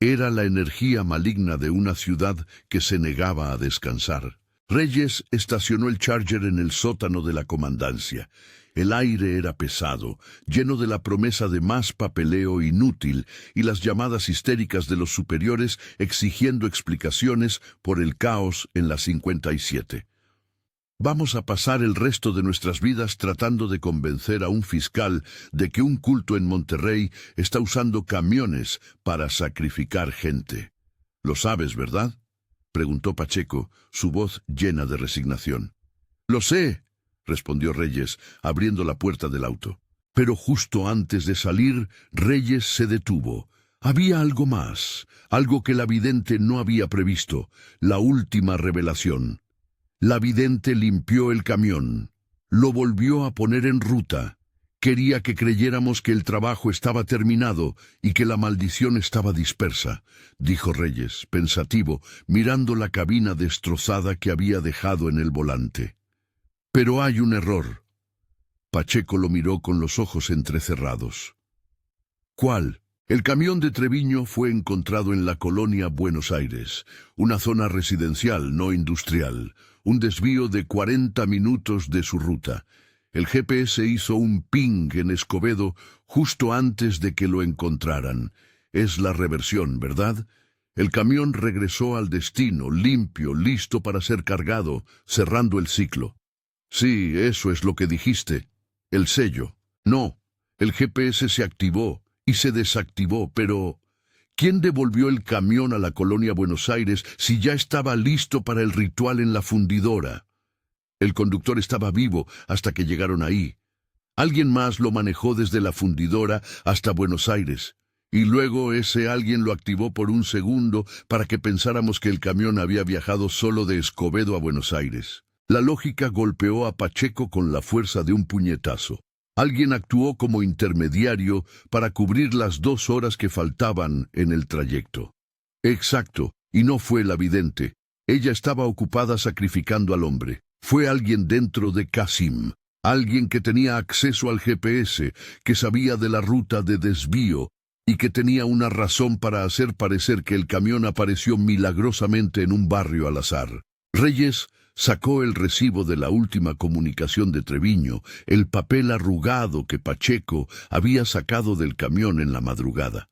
Era la energía maligna de una ciudad que se negaba a descansar. Reyes estacionó el Charger en el sótano de la comandancia. El aire era pesado, lleno de la promesa de más papeleo inútil y las llamadas histéricas de los superiores exigiendo explicaciones por el caos en la 57. Vamos a pasar el resto de nuestras vidas tratando de convencer a un fiscal de que un culto en Monterrey está usando camiones para sacrificar gente. ¿Lo sabes, verdad?, preguntó Pacheco, su voz llena de resignación. «Lo sé», respondió Reyes, abriendo la puerta del auto. Pero justo antes de salir, Reyes se detuvo. Había algo más, algo que la vidente no había previsto, la última revelación. La vidente limpió el camión, lo volvió a poner en ruta. Quería que creyéramos que el trabajo estaba terminado y que la maldición estaba dispersa, dijo Reyes, pensativo, mirando la cabina destrozada que había dejado en el volante. Pero hay un error. Pacheco lo miró con los ojos entrecerrados. ¿Cuál? El camión de Treviño fue encontrado en la colonia Buenos Aires, una zona residencial, no industrial, un desvío de 40 minutos de su ruta. El GPS hizo un ping en Escobedo justo antes de que lo encontraran. Es la reversión, ¿verdad? El camión regresó al destino, limpio, listo para ser cargado, cerrando el ciclo. Sí, eso es lo que dijiste. El sello. No, el GPS se activó y se desactivó, pero... ¿Quién devolvió el camión a la colonia Buenos Aires si ya estaba listo para el ritual en la fundidora? El conductor estaba vivo hasta que llegaron ahí. Alguien más lo manejó desde la fundidora hasta Buenos Aires, Y luego ese alguien lo activó por un segundo para que pensáramos que el camión había viajado solo de Escobedo a Buenos Aires. La lógica golpeó a Pacheco con la fuerza de un puñetazo. Alguien actuó como intermediario para cubrir las 2 horas que faltaban en el trayecto. Exacto, y no fue la vidente. Ella estaba ocupada sacrificando al hombre. Fue alguien dentro de Qasim, alguien que tenía acceso al GPS, que sabía de la ruta de desvío y que tenía una razón para hacer parecer que el camión apareció milagrosamente en un barrio al azar. Reyes sacó el recibo de la última comunicación de Treviño, el papel arrugado que Pacheco había sacado del camión en la madrugada.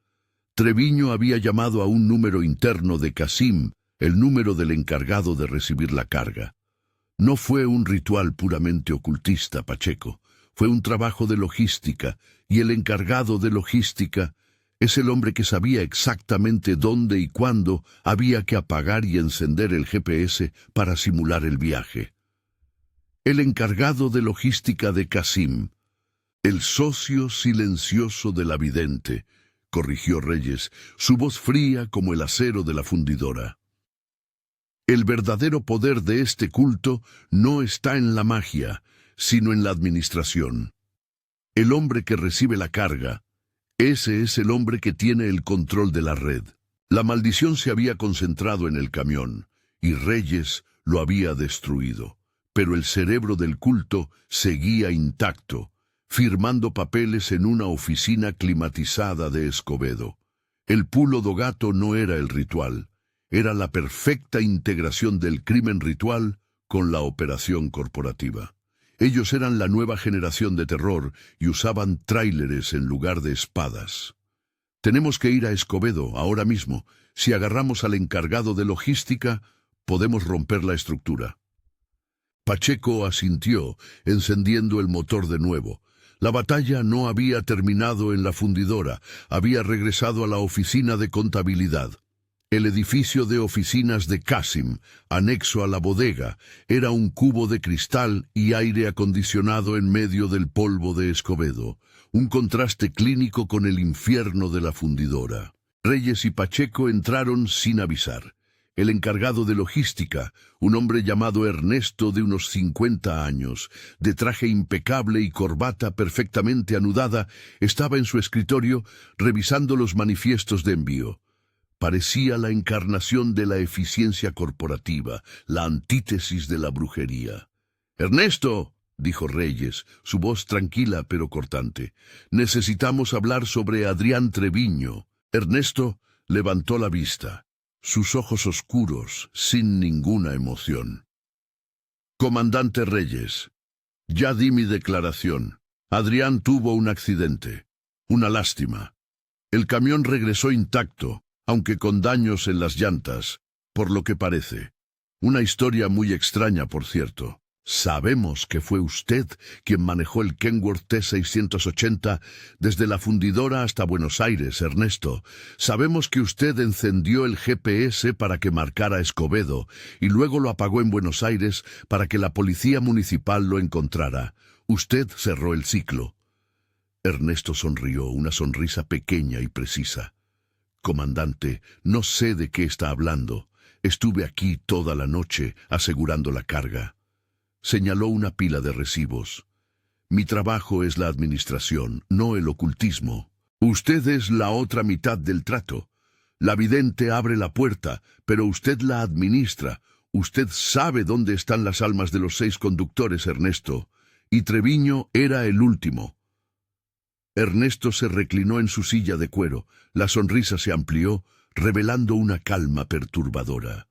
Treviño había llamado a un número interno de Qasim, el número del encargado de recibir la carga. No fue un ritual puramente ocultista, Pacheco. Fue un trabajo de logística, y el encargado de logística es el hombre que sabía exactamente dónde y cuándo había que apagar y encender el GPS para simular el viaje. El encargado de logística de Qasim, el socio silencioso de la vidente, corrigió Reyes, su voz fría como el acero de la fundidora. El verdadero poder de este culto no está en la magia, sino en la administración. El hombre que recibe la carga, ese es el hombre que tiene el control de la red. La maldición se había concentrado en el camión, y Reyes lo había destruido. Pero el cerebro del culto seguía intacto, firmando papeles en una oficina climatizada de Escobedo. El pulo do gato no era el ritual, era la perfecta integración del crimen ritual con la operación corporativa. Ellos eran la nueva generación de terror y usaban tráileres en lugar de espadas. Tenemos que ir a Escobedo ahora mismo. Si agarramos al encargado de logística, podemos romper la estructura. Pacheco asintió, encendiendo el motor de nuevo. La batalla no había terminado en la fundidora, había regresado a la oficina de contabilidad. El edificio de oficinas de Qasim, anexo a la bodega, era un cubo de cristal y aire acondicionado en medio del polvo de Escobedo, un contraste clínico con el infierno de la fundidora. Reyes y Pacheco entraron sin avisar. El encargado de logística, un hombre llamado Ernesto de unos 50 años, de traje impecable y corbata perfectamente anudada, estaba en su escritorio revisando los manifiestos de envío. Parecía la encarnación de la eficiencia corporativa, la antítesis de la brujería. «Ernesto», dijo Reyes, su voz tranquila pero cortante, «necesitamos hablar sobre Adrián Treviño». Ernesto levantó la vista, sus ojos oscuros, sin ninguna emoción. «Comandante Reyes, ya di mi declaración. Adrián tuvo un accidente. Una lástima. El camión regresó intacto, aunque con daños en las llantas, por lo que parece. Una historia muy extraña, por cierto. Sabemos que fue usted quien manejó el Kenworth T680 desde la fundidora hasta Buenos Aires, Ernesto. Sabemos que usted encendió el GPS para que marcara Escobedo y luego lo apagó en Buenos Aires para que la policía municipal lo encontrara. Usted cerró el ciclo. Ernesto sonrió, una sonrisa pequeña y precisa. «Comandante, no sé de qué está hablando. Estuve aquí toda la noche asegurando la carga». Señaló una pila de recibos. «Mi trabajo es la administración, no el ocultismo. Usted es la otra mitad del trato. La vidente abre la puerta, pero usted la administra. Usted sabe dónde están las almas de los 6 conductores, Ernesto. Y Treviño era el último». Ernesto se reclinó en su silla de cuero. La sonrisa se amplió, revelando una calma perturbadora.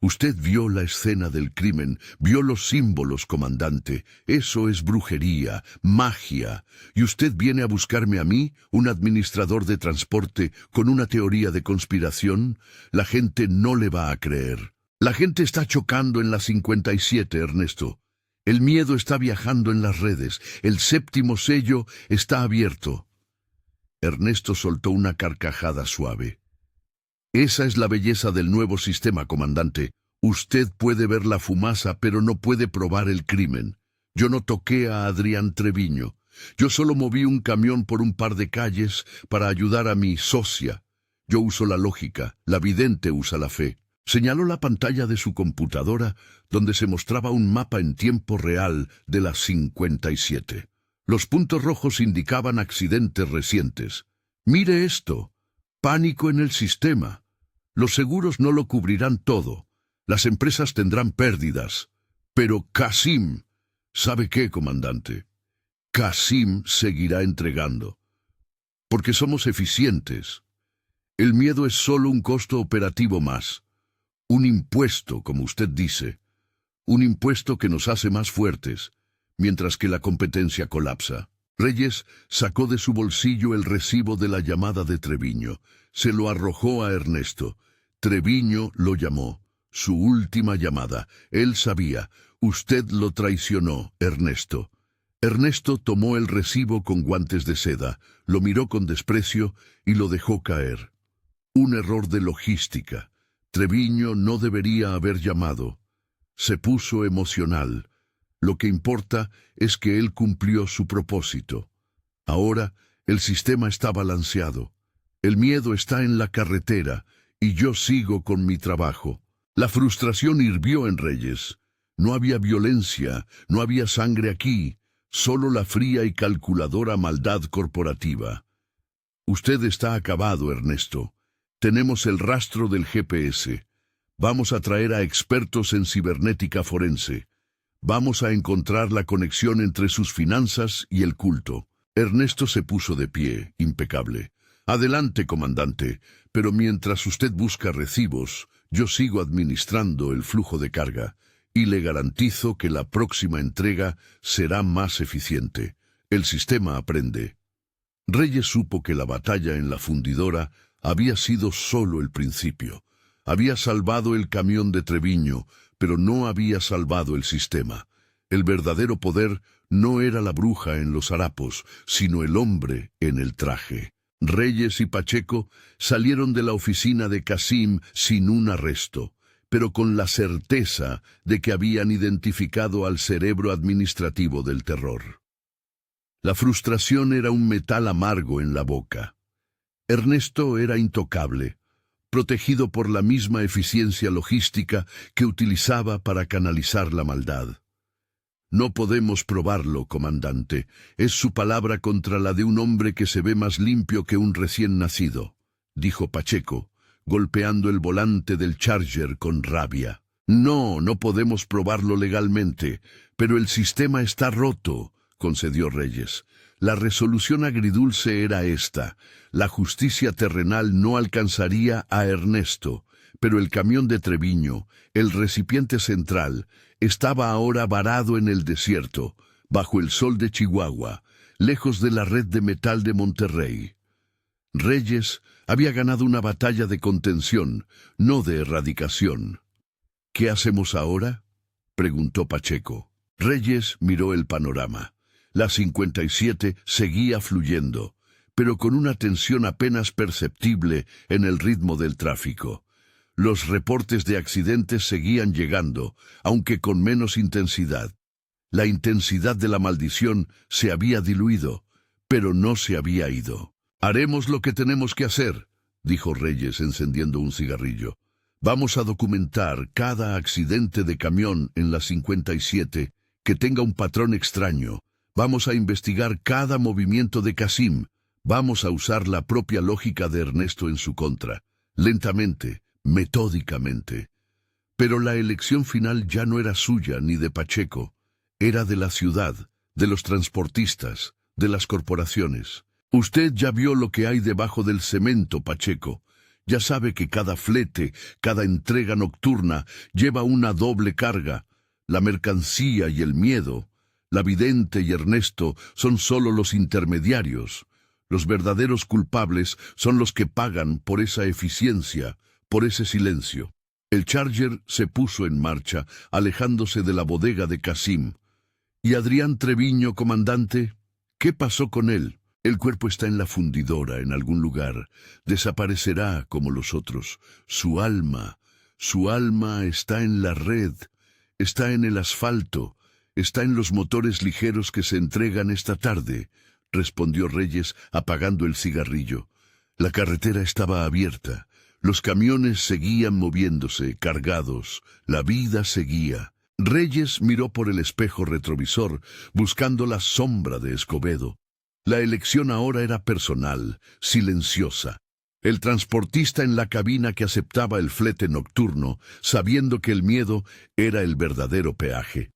«Usted vio la escena del crimen, vio los símbolos, comandante. Eso es brujería, magia. ¿Y usted viene a buscarme a mí, un administrador de transporte, con una teoría de conspiración? La gente no le va a creer. La gente está chocando en la 57, Ernesto. El miedo está viajando en las redes. El 7º sello está abierto». Ernesto soltó una carcajada suave. «Esa es la belleza del nuevo sistema, comandante. Usted puede ver la fumaza, pero no puede probar el crimen. Yo no toqué a Adrián Treviño. Yo solo moví un camión por un par de calles para ayudar a mi socia. Yo uso la lógica, la vidente usa la fe. Señaló la pantalla de su computadora, donde se mostraba un mapa en tiempo real de las 57. Los puntos rojos indicaban accidentes recientes. Mire esto. Pánico en el sistema. Los seguros no lo cubrirán todo. Las empresas tendrán pérdidas. Pero Qasim, ¿sabe qué, comandante? Qasim seguirá entregando. Porque somos eficientes. El miedo es solo un costo operativo más. Un impuesto, como usted dice. Un impuesto que nos hace más fuertes, mientras que la competencia colapsa. Reyes sacó de su bolsillo el recibo de la llamada de Treviño. Se lo arrojó a Ernesto. Treviño lo llamó. Su última llamada. Él sabía. Usted lo traicionó, Ernesto. Ernesto tomó el recibo con guantes de seda, lo miró con desprecio y lo dejó caer. Un error de logística. Treviño no debería haber llamado. Se puso emocional. Lo que importa es que él cumplió su propósito. Ahora el sistema está balanceado. El miedo está en la carretera y yo sigo con mi trabajo. La frustración hirvió en Reyes. No había violencia, no había sangre aquí, solo la fría y calculadora maldad corporativa. Usted está acabado, Ernesto. Tenemos el rastro del GPS. Vamos a traer a expertos en cibernética forense. Vamos a encontrar la conexión entre sus finanzas y el culto. Ernesto se puso de pie, impecable. Adelante, comandante, pero mientras usted busca recibos, yo sigo administrando el flujo de carga, y le garantizo que la próxima entrega será más eficiente. El sistema aprende. Reyes supo que la batalla en la fundidora había sido solo el principio. Había salvado el camión de Treviño, pero no había salvado el sistema. El verdadero poder no era la bruja en los harapos, sino el hombre en el traje. Reyes y Pacheco salieron de la oficina de Qasim sin un arresto, pero con la certeza de que habían identificado al cerebro administrativo del terror. La frustración era un metal amargo en la boca. Ernesto era intocable, protegido por la misma eficiencia logística que utilizaba para canalizar la maldad. No podemos probarlo, comandante. Es su palabra contra la de un hombre que se ve más limpio que un recién nacido, dijo Pacheco, golpeando el volante del Charger con rabia. No podemos probarlo legalmente, pero el sistema está roto, concedió Reyes. La resolución agridulce era esta. La justicia terrenal no alcanzaría a Ernesto, pero el camión de Treviño, el recipiente central, estaba ahora varado en el desierto, bajo el sol de Chihuahua, lejos de la red de metal de Monterrey. Reyes había ganado una batalla de contención, no de erradicación. ¿Qué hacemos ahora?, preguntó Pacheco. Reyes miró el panorama. La 57 seguía fluyendo, pero con una tensión apenas perceptible en el ritmo del tráfico. Los reportes de accidentes seguían llegando, aunque con menos intensidad. La intensidad de la maldición se había diluido, pero no se había ido. «Haremos lo que tenemos que hacer», dijo Reyes encendiendo un cigarrillo. «Vamos a documentar cada accidente de camión en la 57 que tenga un patrón extraño. Vamos a investigar cada movimiento de Qasim. Vamos a usar la propia lógica de Ernesto en su contra, lentamente, metódicamente. Pero la elección final ya no era suya ni de Pacheco. Era de la ciudad, de los transportistas, de las corporaciones. Usted ya vio lo que hay debajo del cemento, Pacheco. Ya sabe que cada flete, cada entrega nocturna lleva una doble carga. La mercancía y el miedo. La vidente y Ernesto son solo los intermediarios. Los verdaderos culpables son los que pagan por esa eficiencia, por ese silencio. El Charger se puso en marcha, alejándose de la bodega de Qasim. ¿Y Adrián Treviño, comandante? ¿Qué pasó con él? El cuerpo está en la fundidora, en algún lugar. Desaparecerá como los otros. Su alma está en la red, está en el asfalto, Está en los motores ligeros que se entregan esta tarde, respondió Reyes apagando el cigarrillo. La carretera estaba abierta. Los camiones seguían moviéndose, cargados. La vida seguía. Reyes miró por el espejo retrovisor, buscando la sombra de Escobedo. La elección ahora era personal, silenciosa. El transportista en la cabina que aceptaba el flete nocturno, sabiendo que el miedo era el verdadero peaje.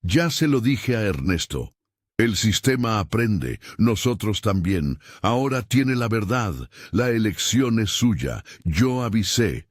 Ya se lo dije a Ernesto. El sistema aprende, nosotros también. Ahora tiene la verdad. La elección es suya. Yo avisé.